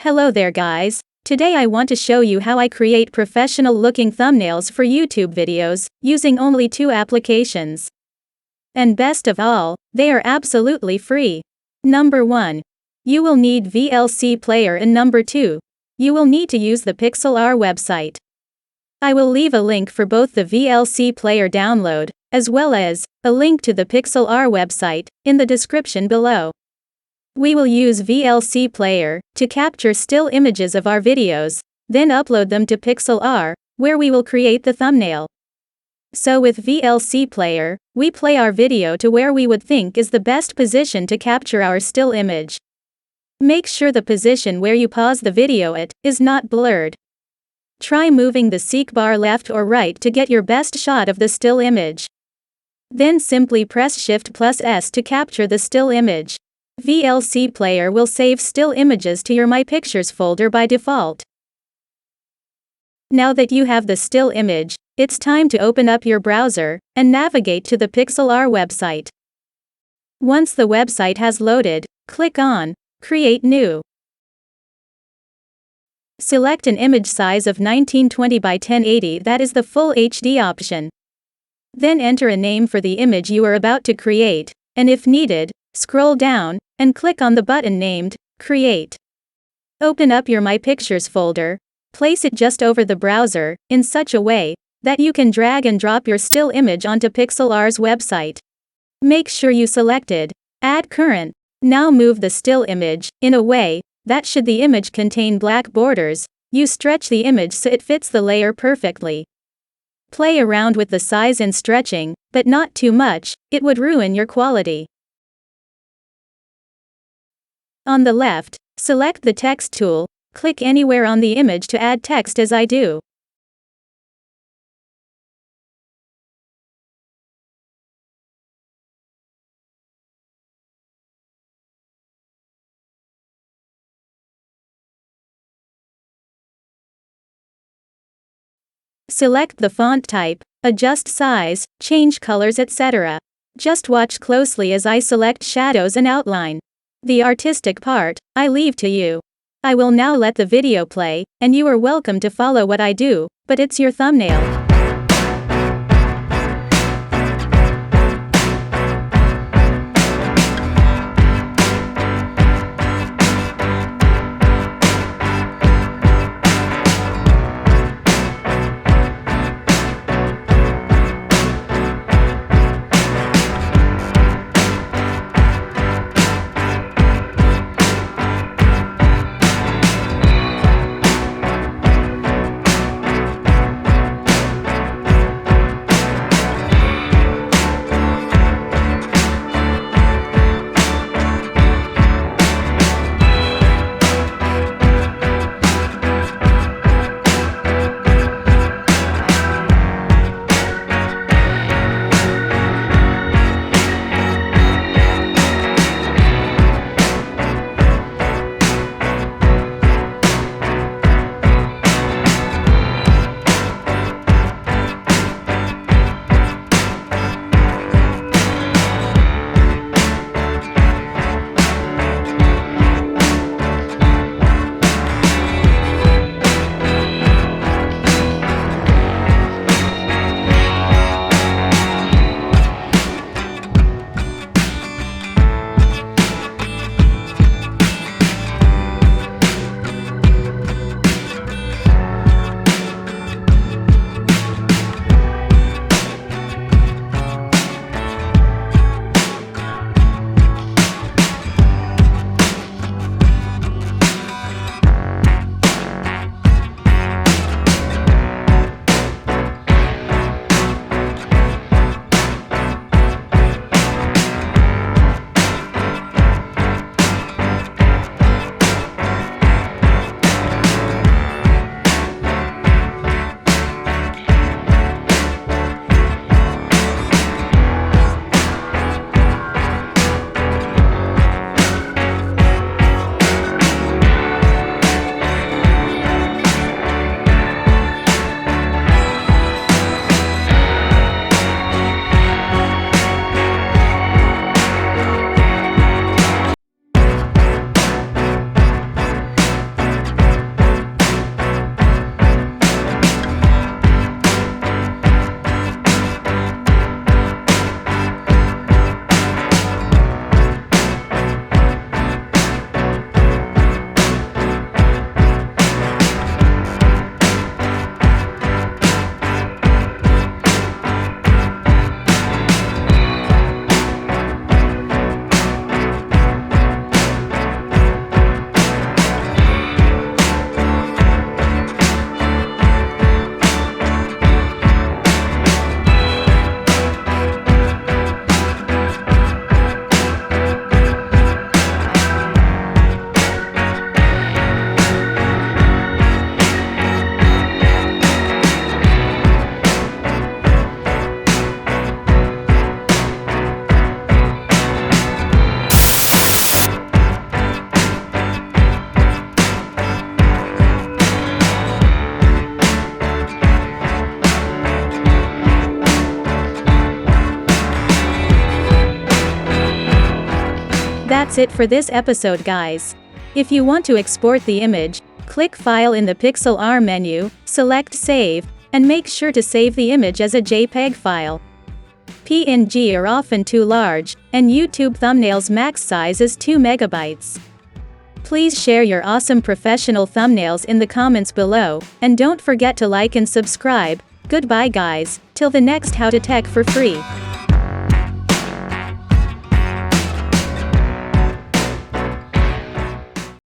Hello there guys, today I want to show you how I create professional looking thumbnails for YouTube videos, using only 2 applications. And best of all, they are absolutely free. Number 1. You will need VLC Player, and number 2. You will need to use the pixlr website. I will leave a link for both the VLC Player download, as well as a link to the pixlr website, in the description below. We will use VLC Player to capture still images of our videos, then upload them to pixlr, where we will create the thumbnail. So with VLC Player, we play our video to where we would think is the best position to capture our still image. Make sure the position where you pause the video is not blurred. Try moving the seek bar left or right to get your best shot of the still image. Then simply press Shift+S to capture the still image. VLC Player will save still images to your My Pictures folder by default. Now that you have the still image, it's time to open up your browser and navigate to the pixlr website. Once the website has loaded, click on Create New. Select an image size of 1920 by 1080, that is the full HD option. Then enter a name for the image you are about to create, and if needed, scroll down and click on the button named Create. Open up your My Pictures folder, place it just over the browser, in such a way that you can drag and drop your still image onto pixlr's website. Make sure you selected Add Current. Now move the still image in a way that should the image contain black borders, you stretch the image so it fits the layer perfectly. Play around with the size and stretching, but not too much, it would ruin your quality. On the left, select the text tool, click anywhere on the image to add text as I do. Select the font type, adjust size, change colors, etc. Just watch closely as I select shadows and outline. The artistic part, I leave to you. I will now let the video play, and you are welcome to follow what I do, but it's your thumbnail. That's it for this episode, guys. If you want to export the image, click File in the pixlr menu, select Save, and make sure to save the image as a JPEG file. PNG are often too large, and YouTube thumbnails max size is 2 megabytes. Please share your awesome professional thumbnails in the comments below, and don't forget to like and subscribe. Goodbye guys, till the next How to Tech for Free.